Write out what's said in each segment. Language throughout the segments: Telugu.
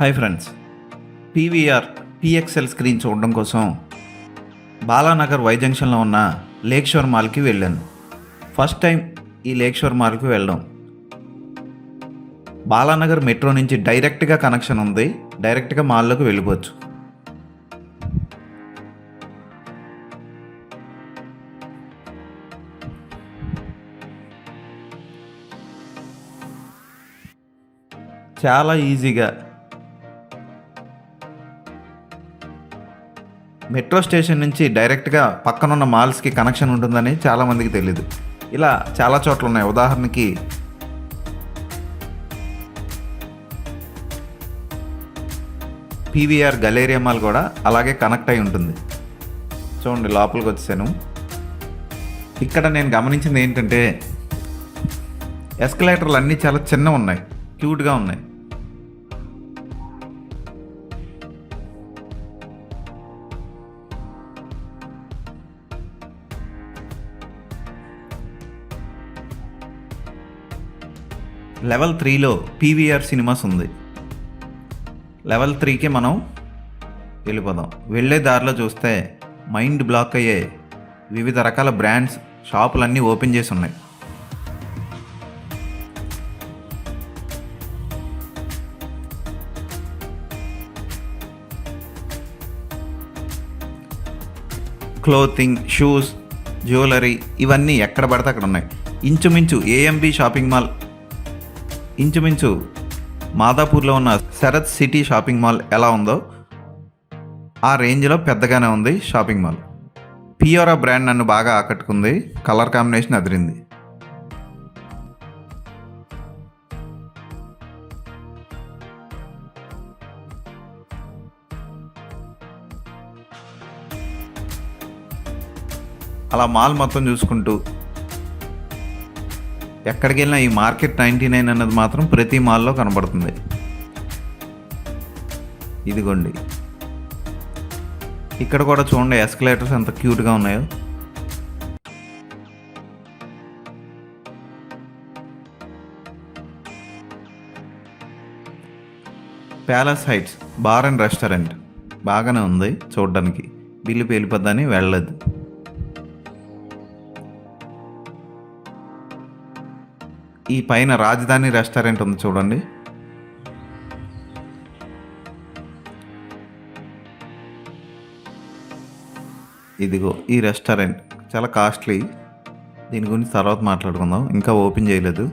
హాయ్ ఫ్రెండ్స్, పీవీఆర్ పిఎక్స్ఎల్ స్క్రీన్ చూడడం కోసం బాలానగర్ వై జంక్షన్లో ఉన్న లేక్ షోర్ మాల్కి వెళ్ళాను. ఫస్ట్ టైం ఈ లేక్ షోర్ మాల్కి వెళ్ళడం. బాలానగర్ మెట్రో నుంచి డైరెక్ట్గా కనెక్షన్ ఉంది, డైరెక్ట్గా మాల్లోకి వెళ్ళిపోవచ్చు. చాలా ఈజీగా మెట్రో స్టేషన్ నుంచి డైరెక్ట్గా పక్కనున్న మాల్స్కి కనెక్షన్ ఉంటుందని చాలామందికి తెలీదు. ఇలా చాలా చోట్ల ఉన్నాయి. ఉదాహరణకి పీవీఆర్ గలేరియా మాల్ కూడా అలాగే కనెక్ట్ అయి ఉంటుంది. చూడండి, లోపలికి వచ్చాను. ఇక్కడ నేను గమనించింది ఏంటంటే ఎస్కలేటర్లు అన్నీ చాలా చిన్నవి ఉన్నాయి, క్యూట్గా ఉన్నాయి. లెవెల్ 3లో పీవీఆర్ సినిమాస్ ఉంది. లెవెల్ 3కి మనం వెళ్ళిపోదాం. వెళ్ళే దారిలో చూస్తే మైండ్ బ్లాక్ అయ్యే వివిధ రకాల బ్రాండ్స్ షాపులన్నీ ఓపెన్ చేసి ఉన్నాయి. క్లోతింగ్, షూస్, జ్యువెలరీ ఇవన్నీ ఎక్కడ పడితే అక్కడ ఉన్నాయి. ఇంచుమించు ఏఎంబి షాపింగ్ మాల్, ఇంచుమించు మాదాపూర్లో ఉన్న శరత్ సిటీ షాపింగ్ మాల్ ఎలా ఉందో ఆ రేంజ్లో పెద్దగానే ఉంది షాపింగ్ మాల్. పియోరా బ్రాండ్ నన్ను బాగా ఆకట్టుకుంది. కలర్ కాంబినేషన్ అదిరింది. అలా మాల్ మొత్తం చూసుకుంటూ ఎక్కడికి వెళ్ళినా ఈ మార్కెట్ 99 అన్నది మాత్రం ప్రతి మాల్లో కనబడుతుంది. ఇదిగోండి, ఇక్కడ కూడా చూడండి ఎస్కలేటర్స్ ఎంత క్యూట్గా ఉన్నాయో. Palace heights bar and restaurant బాగానే ఉంది చూడడానికి. బిల్లు పేలిపోద్దని వెళ్ళలేదు. ఈ పైన రాజధాని రెస్టారెంట్ ఉంది చూడండి. ఇదిగో ఈ రెస్టారెంట్ చాలా కాస్ట్లీ. దీని గురించి తర్వాత మాట్లాడుకుందాం. ఇంకా ఓపెన్ చేయలేదు,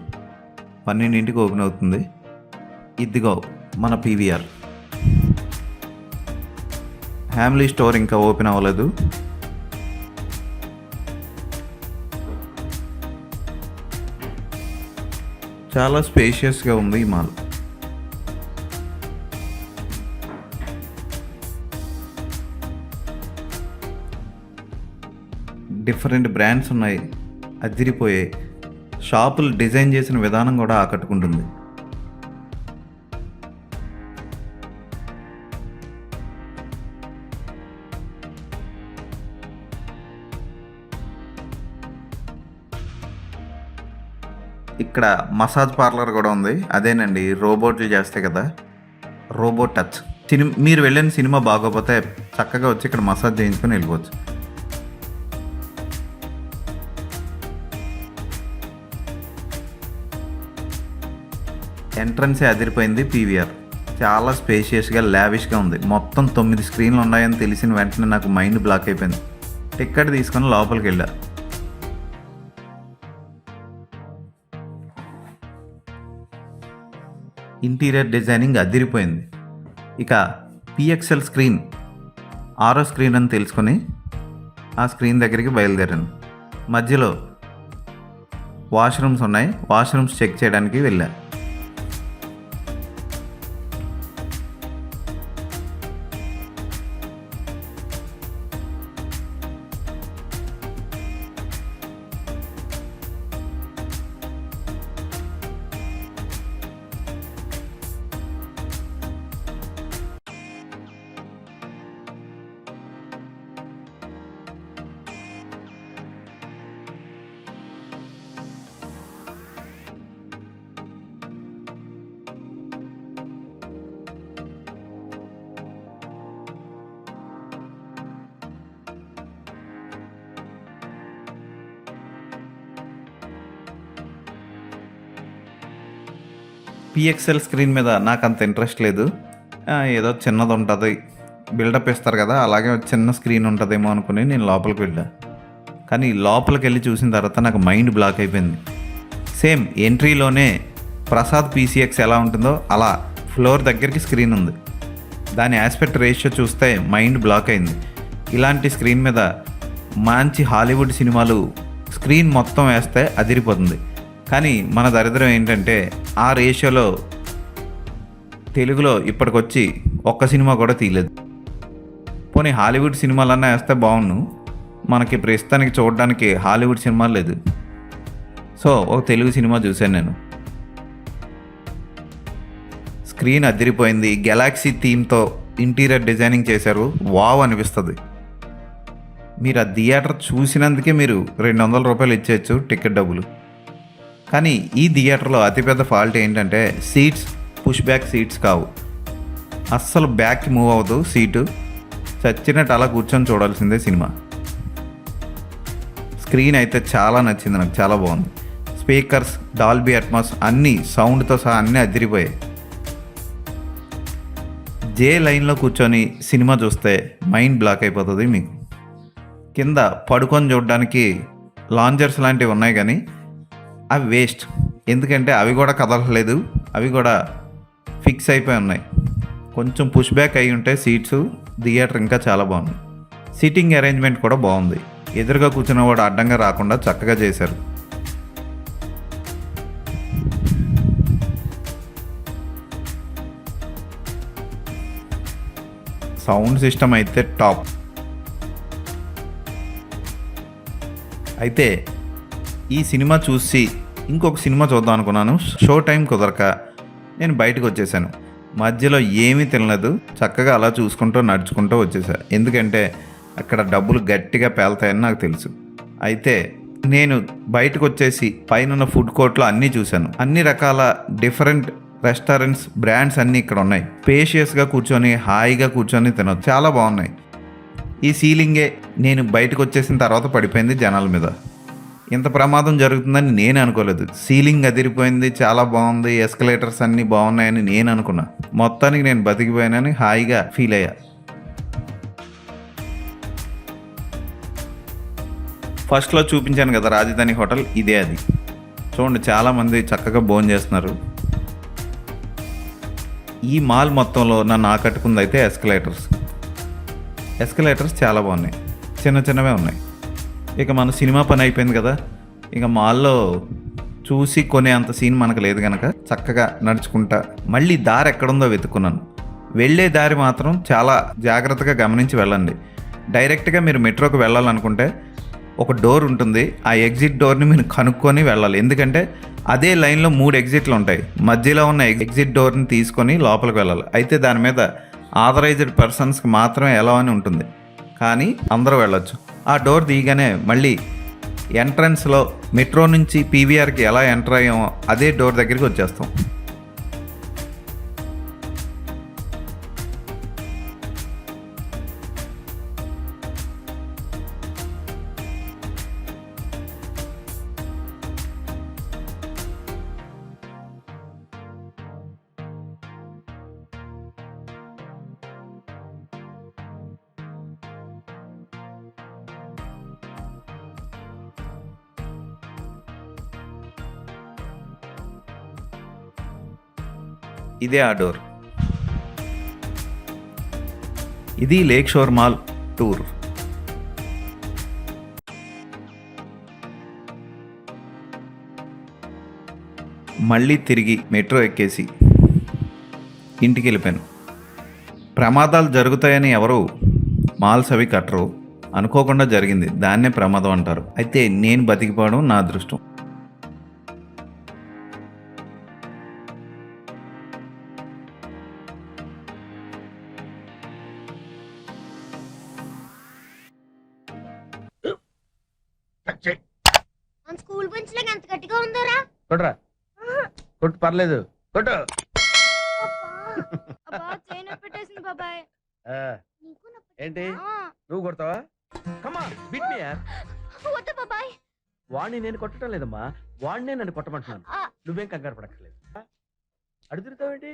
12ంటికి ఓపెన్ అవుతుంది. ఇదిగో మన పీవీఆర్ ఫ్యామిలీ స్టోర్ ఇంకా ఓపెన్ అవ్వలేదు. చాలా స్పేషియస్గా ఉంది ఈ మాల్. డిఫరెంట్ బ్రాండ్స్ ఉన్నాయి, అదిరిపోయాయి. షాపులు డిజైన్ చేసిన విధానం కూడా ఆకట్టుకుంటుంది. ఇక్కడ మసాజ్ పార్లర్ కూడా ఉంది. అదేనండి, రోబోట్లు చేస్తాయి కదా, రోబోట్ టచ్. మీరు వెళ్ళిన సినిమా బాగోపోతే చక్కగా వచ్చి ఇక్కడ మసాజ్ చేయించుకొని వెళ్ళిపోవచ్చు. ఎంట్రన్సే అదిరిపోయింది. పీవీఆర్ చాలా స్పేషియస్గా, లావిష్గా ఉంది. మొత్తం 9 స్క్రీన్లు ఉన్నాయని తెలిసిన వెంటనే నాకు మైండ్ బ్లాక్ అయిపోయింది. టికెట్ తీసుకొని లోపలికి వెళ్ళా. ఇంటీరియర్ డిజైనింగ్ అదిరిపోయింది. ఇక పిఎక్స్ఎల్ స్క్రీన్ 6వ స్క్రీన్ అని తెలుసుకొని ఆ స్క్రీన్ దగ్గరికి బయలుదేరాను. మధ్యలో వాష్రూమ్స్ ఉన్నాయి, వాష్రూమ్స్ చెక్ చేయడానికి వెళ్ళా. పిఎక్స్ఎల్ స్క్రీన్ మీద నాకు అంత ఇంట్రెస్ట్ లేదు. ఏదో చిన్నది ఉంటుంది, బిల్డప్ ఇస్తారు కదా, అలాగే చిన్న స్క్రీన్ ఉంటుందేమో అనుకుని నేను లోపలికి వెళ్ళా. కానీ లోపలికి వెళ్ళి చూసిన తర్వాత నాకు మైండ్ బ్లాక్ అయిపోయింది. సేమ్ ఎంట్రీలోనే ప్రసాద్ పీసీఎక్స్ ఎలా ఉంటుందో అలా ఫ్లోర్ దగ్గరికి స్క్రీన్ ఉంది. దాని ఆస్పెక్ట్ రేషియో చూస్తే మైండ్ బ్లాక్ అయింది. ఇలాంటి స్క్రీన్ మీద మంచి హాలీవుడ్ సినిమాలు స్క్రీన్ మొత్తం వేస్తే అదిరిపోతుంది. కానీ మన దరిద్రం ఏంటంటే ఆ రేషియోలో తెలుగులో ఇప్పటికొచ్చి ఒక్క సినిమా కూడా తీయలేదు. పోనీ హాలీవుడ్ సినిమాలన్నా వేస్తే బాగుండు. మనకి ప్రస్తుతానికి చూడడానికి హాలీవుడ్ సినిమా లేదు. సో ఒక తెలుగు సినిమా చూశాను నేను. స్క్రీన్ అదిరిపోయింది. గెలాక్సీ థీమ్తో ఇంటీరియర్ డిజైనింగ్ చేశారు. వావ్ అనిపిస్తుంది. మీరు ఆ థియేటర్ చూసినందుకే మీరు 200 రూపాయలు ఇచ్చేయచ్చు టికెట్ డబ్బులు. కానీ ఈ థియేటర్లో అతిపెద్ద ఫాల్ట్ ఏంటంటే సీట్స్ పుష్ బ్యాక్ సీట్స్ కావు. అస్సలు బ్యాక్కి మూవ్ అవ్వదు సీటు. చచ్చినట్టు అలా కూర్చొని చూడాల్సిందే సినిమా. స్క్రీన్ అయితే చాలా నచ్చింది నాకు, చాలా బాగుంది. స్పీకర్స్, డాల్బీ అట్మాస్ అన్నీ సౌండ్తో సహా అన్నీ అదిరిపోయాయి. జే లైన్లో కూర్చొని సినిమా చూస్తే మైండ్ బ్లాక్ అయిపోతుంది మీకు. కింద పడుకొని చూడడానికి లాంజర్స్ లాంటివి ఉన్నాయి కానీ అవి వేస్ట్. ఎందుకంటే అవి కూడా కదలలేదు, అవి కూడా ఫిక్స్ అయిపోయి ఉన్నాయి. కొంచెం పుష్ బ్యాక్ అయి ఉంటే సీట్స్ థియేటర్ ఇంకా చాలా బాగుంది. సీటింగ్ అరేంజ్మెంట్ కూడా బాగుంది. ఎదురుగా కూర్చున్న వాడు అడ్డంగా రాకుండా చక్కగా చేశారు. సౌండ్ సిస్టమ్ అయితే టాప్. అయితే ఈ సినిమా చూసి ఇంకొక సినిమా చూద్దాం అనుకున్నాను. షో టైం కుదరక నేను బయటకు వచ్చేసాను. మధ్యలో ఏమీ తినలేదు, చక్కగా అలా చూసుకుంటూ నడుచుకుంటూ వచ్చేసా. ఎందుకంటే అక్కడ డబ్బులు గట్టిగా పేలుతాయని నాకు తెలుసు. అయితే నేను బయటకు వచ్చేసి పైన ఫుడ్ కోర్ట్లో అన్నీ చూశాను. అన్ని రకాల డిఫరెంట్ రెస్టారెంట్స్, బ్రాండ్స్ అన్నీ ఇక్కడ ఉన్నాయి. స్పేషియస్గా కూర్చొని హాయిగా కూర్చొని తినొచ్చు, చాలా బాగున్నాయి. ఈ సీలింగే నేను బయటకు వచ్చేసిన తర్వాత పడిపోయింది జనాల మీద. ఇంత ప్రమాదం జరుగుతుందని నేను అనుకోలేదు. సీలింగ్ అదిరిపోయింది, చాలా బాగుంది, ఎస్కలేటర్స్ అన్నీ బాగున్నాయని నేను అనుకున్నా. మొత్తానికి నేను బతికిపోయానని హాయిగా ఫీల్ అయ్యా. ఫస్ట్లో చూపించాను కదా రాజధాని హోటల్, ఇదే అది. చూడండి చాలామంది చక్కగా భోజనం చేస్తున్నారు. ఈ మాల్ మొత్తంలో నన్ను ఆకట్టుకుంది అయితే ఎస్కలేటర్స్ చాలా బాగున్నాయి, చిన్న చిన్నవే ఉన్నాయి. ఇక మన సినిమా పని అయిపోయింది కదా, ఇక మాల్లో చూసి కొనే అంత సీన్ మనకు లేదు కనుక చక్కగా నడుచుకుంటా మళ్ళీ దారి ఎక్కడుందో వెతుక్కున్నాను. వెళ్ళే దారి మాత్రం చాలా జాగ్రత్తగా గమనించి వెళ్ళండి. డైరెక్ట్గా మీరు మెట్రోకి వెళ్ళాలనుకుంటే ఒక డోర్ ఉంటుంది, ఆ ఎగ్జిట్ డోర్ని మీరు కనుక్కొని వెళ్ళాలి. ఎందుకంటే అదే లైన్లో 3 ఎగ్జిట్లు ఉంటాయి. మధ్యలో ఉన్న ఎగ్జిట్ డోర్ని తీసుకొని లోపలికి వెళ్ళాలి. అయితే దాని మీద ఆథరైజ్డ్ పర్సన్స్కి మాత్రమే ఎలా అని ఉంటుంది, కానీ అందరూ వెళ్ళొచ్చు. ఆ డోర్ తీయగానే మళ్ళీ ఎంట్రన్స్లో మెట్రో నుంచి పీవీఆర్కి ఎలా ఎంటర్ అయ్యామో అదే డోర్ దగ్గరికి వచ్చేస్తాం. ఇదే ఆ డోర్. ఇది లేక్ షోర్ మాల్ టూర్. మళ్ళీ తిరిగి మెట్రో ఎక్కేసి ఇంటికి వెళ్ళిపోయాను. ప్రమాదాలు జరుగుతాయని ఎవరు మాల్స్ అవి కట్టరు, అనుకోకుండా జరిగింది, దాన్నే ప్రమాదం అంటారు. అయితే నేను బతికిపోవడం నా అదృష్టం. స్కూల్ బెంచ్ లాగా ఎంత గట్టిగా ఉందోరా. కొట్రా, కొట్టు, పర్లేదు, కొట్టు. పెట్టేసింది బాబాయ్. ఏంటి నువ్వు కొడతావా? కమా బిట్ మీ యార్. వద్దు బాబాయ్. వాణ్ణి నేను కొట్టడం లేదమ్మా, వాణ్ణే నన్ను కొట్టమంటున్నాను. నువ్వేం కంగారు పడక్కర్లేదు. అడుగుతావేంటి